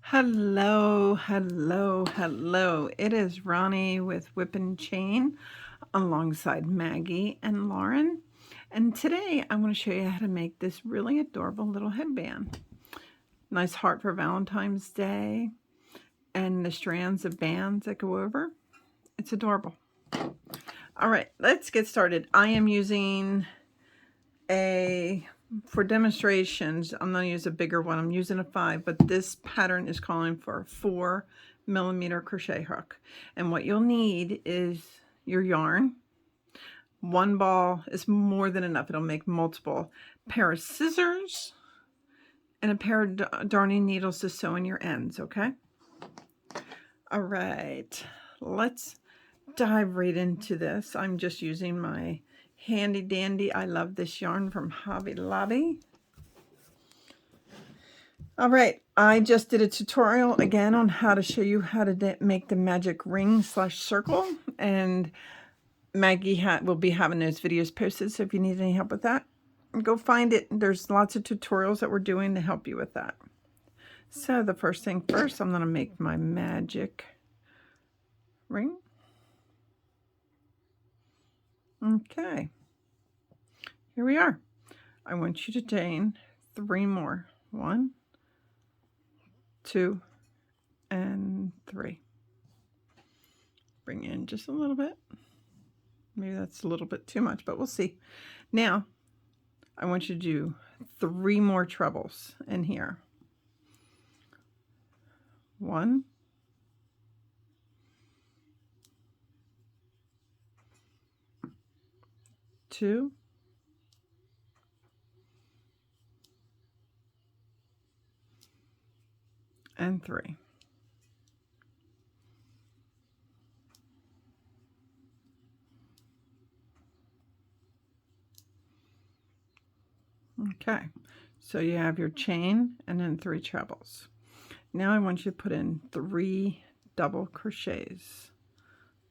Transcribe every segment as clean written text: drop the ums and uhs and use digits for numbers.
Hello, hello, hello. It is Ronnie with Whip and Chain alongside Maggie and Lauren. And today I'm going to show you how to make this really adorable little headband. Nice heart for Valentine's Day and the strands of bands that go over. It's adorable. All right, let's get started. I am using for demonstrations, I'm going to use a bigger one. I'm using a 5, but this pattern is calling for a 4mm crochet hook. And what you'll need is your yarn. One ball is more than enough. It'll make multiple. Pair of scissors and a pair of darning needles to sew in your ends, okay? All right, let's dive right into this. I'm just using my handy dandy I love this yarn from Hobby Lobby. All right, I just did a tutorial again on how to show you how to make the magic ring / circle, and Maggie will be having those videos posted, so if you need any help with that, go find it. There's lots of tutorials that we're doing to help you with that. So the first thing first, I'm going to make my magic ring. Okay, here we are. I want you to chain 3 more. 1, 2, and 3. Bring in just a little bit. Maybe that's a little bit too much, but we'll see. Now, I want you to do 3 more trebles in here. 1, 2, and 3. Okay, so you have your chain and then 3 trebles. Now I want you to put in 3 double crochets.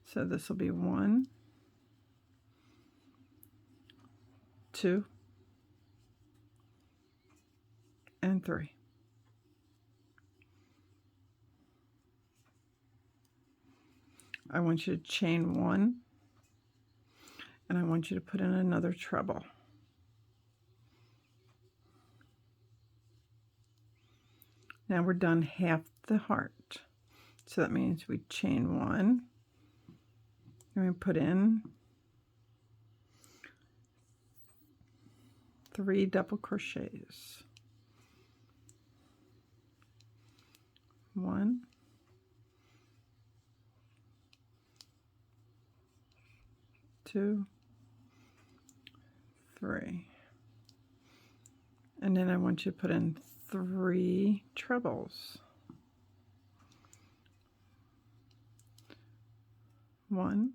So this will be 1, 2, and 3. I want you to chain 1, and I want you to put in another treble. Now we're done half the heart. So that means we chain 1, and we put in 3 double crochets. 1, 2, 3. And then I want you to put in 3 trebles. 1,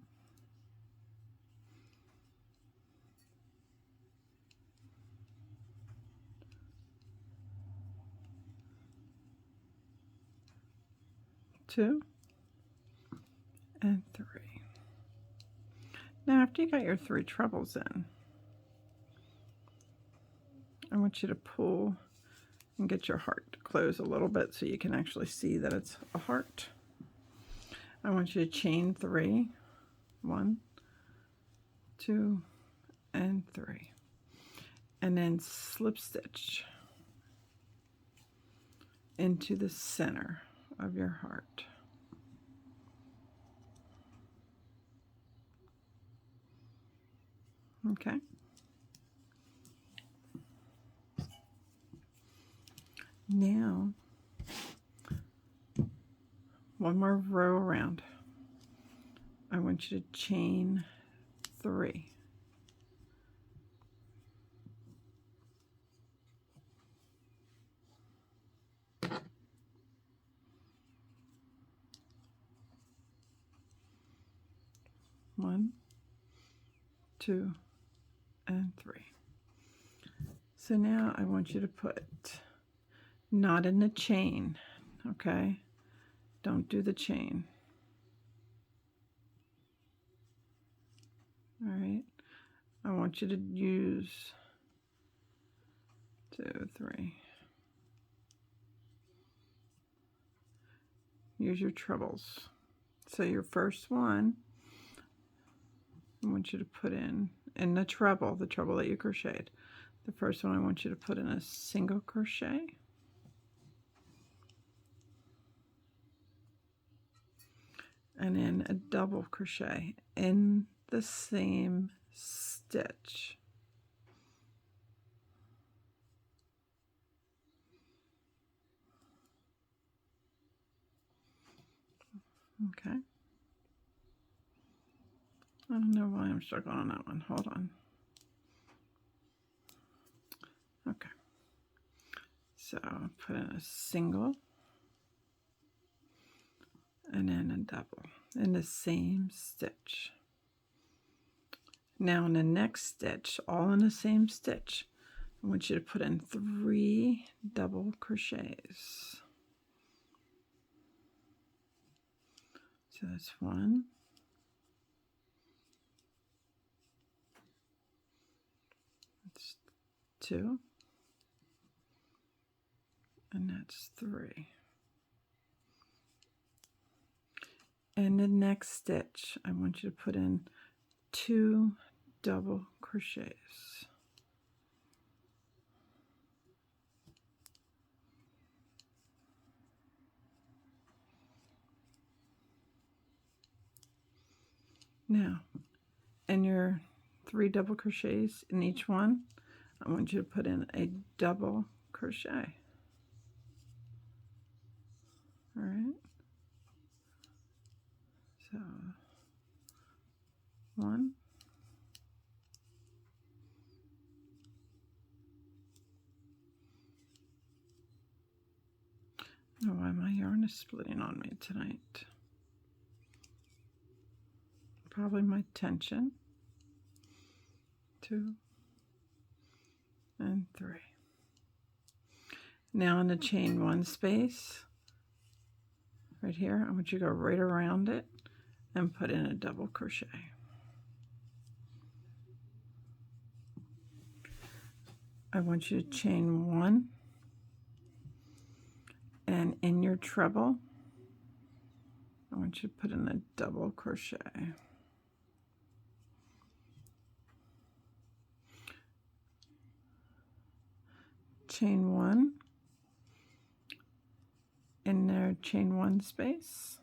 2, and 3. Now after you got your 3 trebles in, I want you to pull and get your heart to close a little bit so you can actually see that it's a heart. I want you to chain 3, 1, 2, and 3, and then slip stitch into the center of your heart. Okay. Now, one more row around. I want you to chain 3. One, 2, and 3. So now I want you to put not in the chain, okay? Don't do the chain. All right. I want you to use 2, 3. use your trebles. So your first one, I want you to put in the treble that you crocheted. The first one I want you to put in a single crochet. And then a double crochet in the same stitch. Okay. I don't know why I'm struggling on that one. Hold on. Okay. So put in a single and then a double in the same stitch. Now in the next stitch, all in the same stitch, I want you to put in 3 double crochets. So that's 1, that's 2, and that's 3. In the next stitch, I want you to put in 2 double crochets. Now, in your 3 double crochets in each one, I want you to put in a double crochet. All right. So 1, I don't know why my yarn is splitting on me tonight. Probably my tension. 2 and 3. Now in the chain 1 space, right here, I want you to go right around it and put in a double crochet. I want you to chain 1, and in your treble, I want you to put in a double crochet. Chain 1, in their chain 1 space,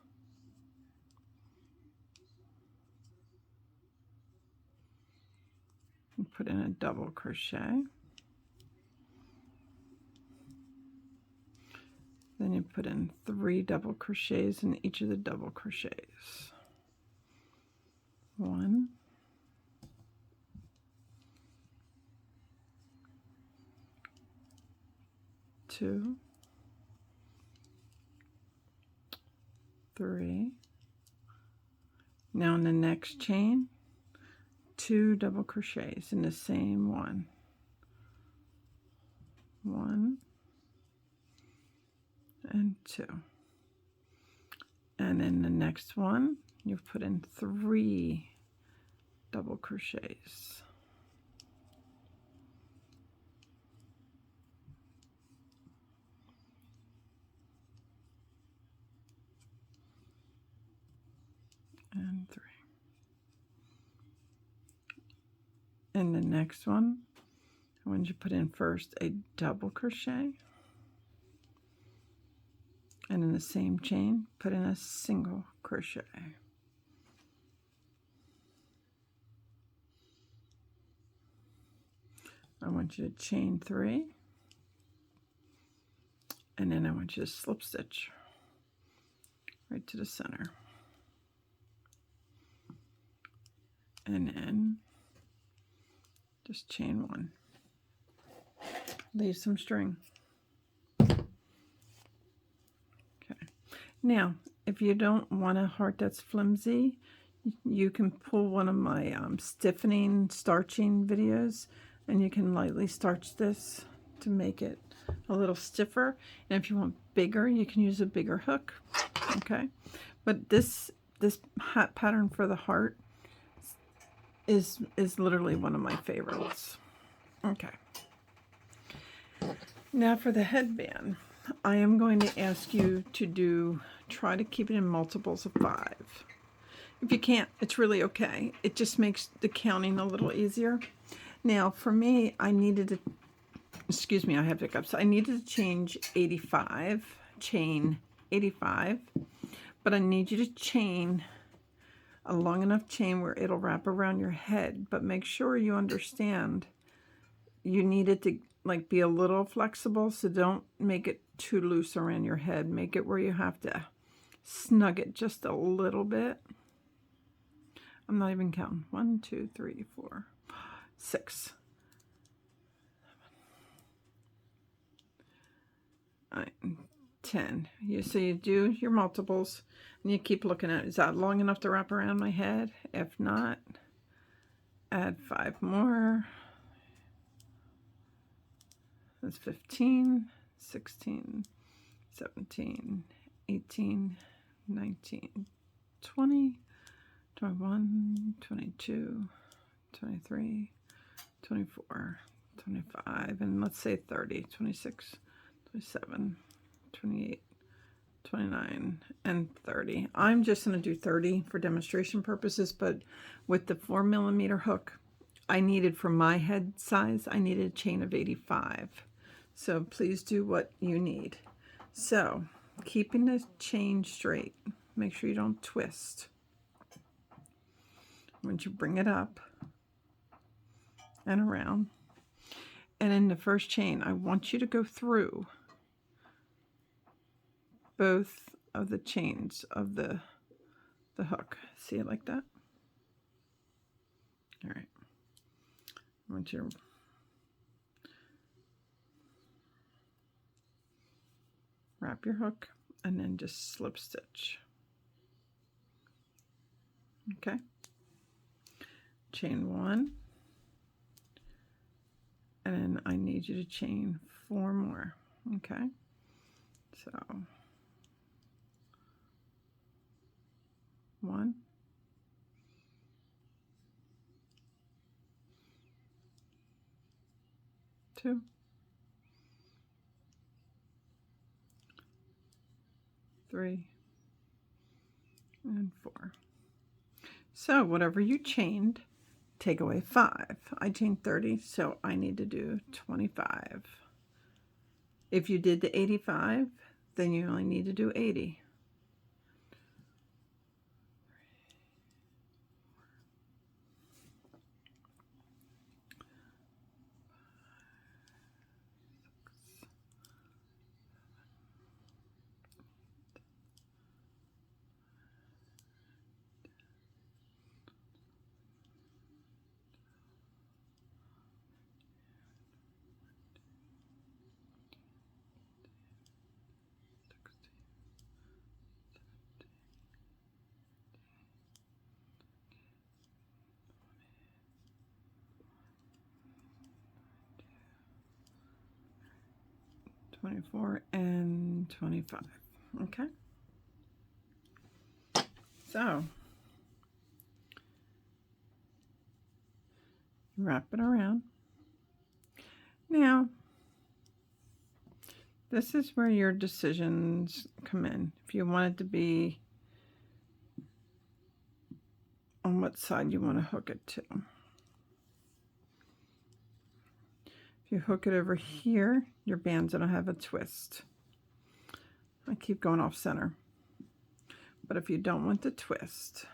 and put in a double crochet. Then you put in 3 double crochets in each of the double crochets. 1, 2, 3. Now in the next chain, 2 double crochets in the same one. 1 and 2. And in the next one, you've put in 3 double crochets. And 3. In the next one, I want you to put in first a double crochet, and in the same chain, put in a single crochet. I want you to chain 3, and then I want you to slip stitch right to the center. And then just chain 1. Leave some string. Okay. Now, if you don't want a heart that's flimsy, you can pull one of my stiffening, starching videos, and you can lightly starch this to make it a little stiffer. And if you want bigger, you can use a bigger hook. Okay. But this hat pattern for the heart is literally one of my favorites. Okay. Now for the headband. I am going to ask you to try to keep it in multiples of 5. If you can't, it's really okay. It just makes the counting a little easier. Now, for me, I needed to, excuse me, I have hiccups. I needed to change 85, chain 85, but I need you to chain a long enough chain where it'll wrap around your head, but make sure you understand you need it to like be a little flexible, so don't make it too loose around your head. Make it where you have to snug it just a little bit. I'm not even counting. 1, 2, 3, 4, 6. 9, 10. So you do your multiples and you keep looking at it. Is that long enough to wrap around my head? If not, add 5 more. That's 15, 16, 17, 18, 19, 20, 21, 22, 23, 24, 25, and let's say 30, 26, 27, 28, 29, and 30. I'm just going to do 30 for demonstration purposes, but with the 4mm hook, I needed for my head size, I needed a chain of 85. So please do what you need. So keeping the chain straight, make sure you don't twist. Once you bring it up and around, and in the first chain, I want you to go through both of the chains of the hook. See it like that? All right. I want you to wrap your hook and then just slip stitch. Okay. Chain 1. And then I need you to chain 4 more. Okay. So 1, 2, 3, and 4. So whatever you chained, take away 5. I chained 30, so I need to do 25. If you did the 85, then you only need to do 80. $24 and $25. Okay. So wrap it around. Now, this is where your decisions come in. If you want it to be on what side you want to hook it to. If you hook it over here, your band's going to have a twist. I keep going off center. But if you don't want the twist,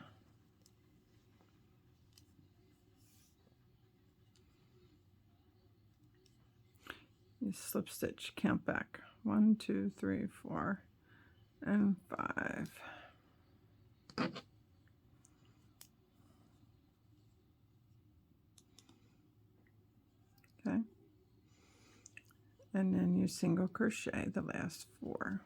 you slip stitch, count back. 1, 2, 3, 4, and 5. Okay. And then you single crochet the last 4.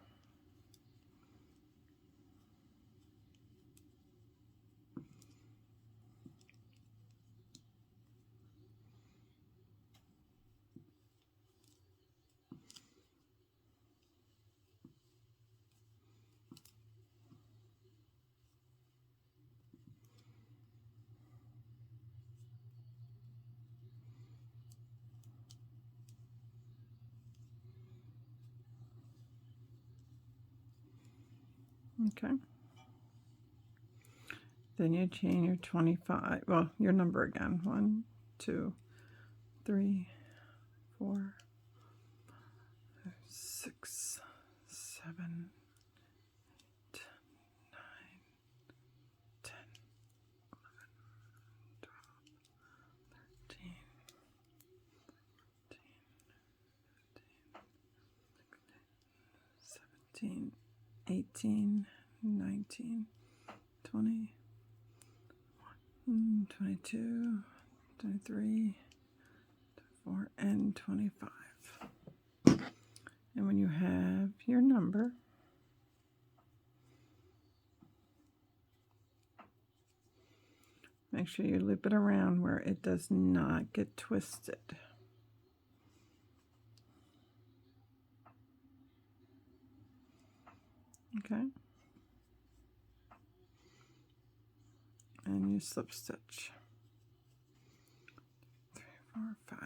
Okay. Then you chain your 25, well, your number again. 1, 2, 3, 4, 5, 6, 7, 8, 9, 10, 11, 12, 13, 14, 15, 16, 17, 18, 19, 20, 22, 23, 24, and 25. And when you have your number, make sure you loop it around where it does not get twisted. Okay. And you slip stitch. 3, 4, 5.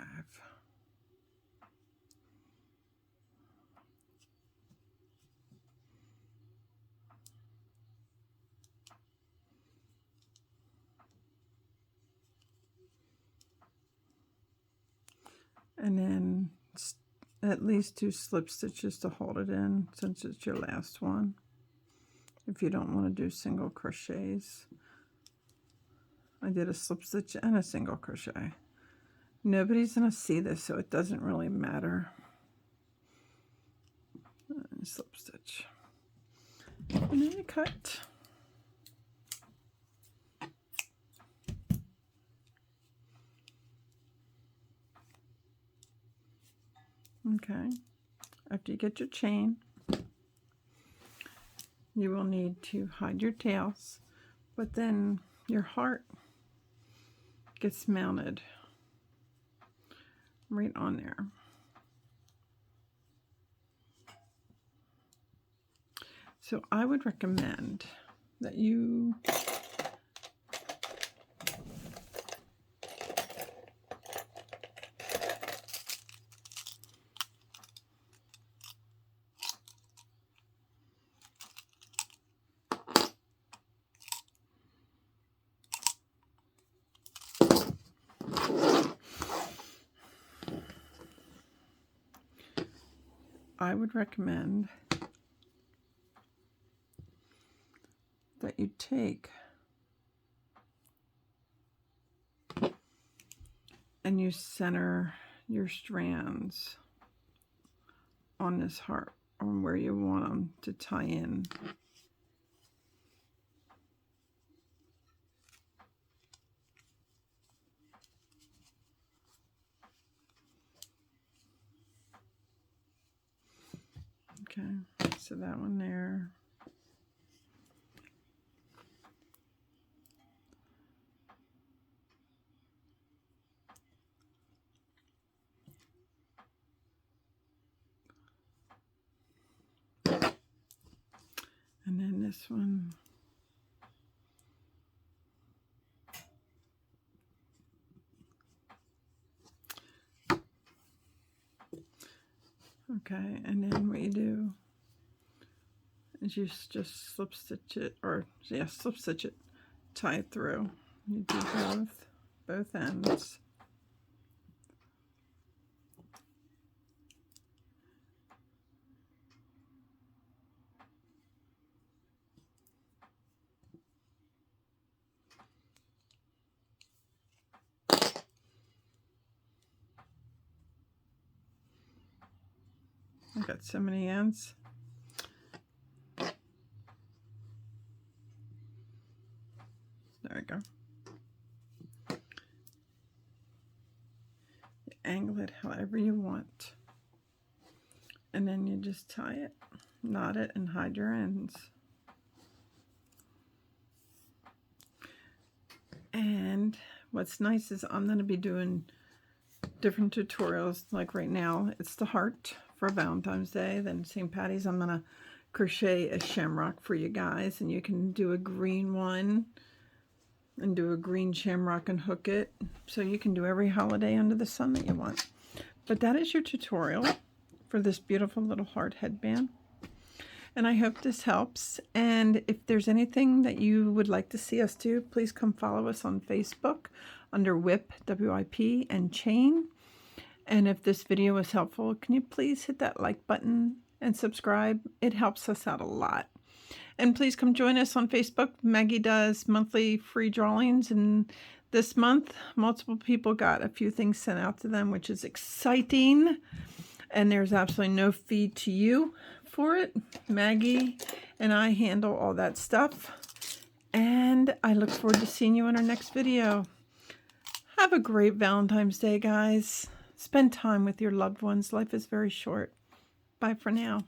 And then at least 2 slip stitches to hold it in since it's your last one. If you don't want to do single crochets. I did a slip stitch and a single crochet. Nobody's going to see this, so it doesn't really matter. And slip stitch. And then you cut. Okay. After you get your chain, you will need to hide your tails, but then your heart gets mounted right on there. So I would recommend that you that you take and you center your strands on this heart, on where you want them to tie in. Okay, so that one there. And then this one. Okay, and then what you do is you just slip stitch it, or yeah, slip stitch it, tie it through. You do both ends. I got so many ends. There we go. You angle it however you want. And then you just tie it, knot it, and hide your ends. And what's nice is I'm going to be doing different tutorials. Like right now, it's the heart for Valentine's Day. Then St. Patty's, I'm going to crochet a shamrock for you guys. And you can do a green one and do a green shamrock and hook it. So you can do every holiday under the sun that you want. But that is your tutorial for this beautiful little heart headband. And I hope this helps. And if there's anything that you would like to see us do, please come follow us on Facebook under WIP, W-I-P, and Chain. And if this video was helpful, can you please hit that like button and subscribe? It helps us out a lot. And please come join us on Facebook. Maggie does monthly free drawings, and this month multiple people got a few things sent out to them, which is exciting. And there's absolutely no fee to you for it. Maggie and I handle all that stuff. And I look forward to seeing you in our next video. Have a great Valentine's Day, guys. Spend time with your loved ones. Life is very short. Bye for now.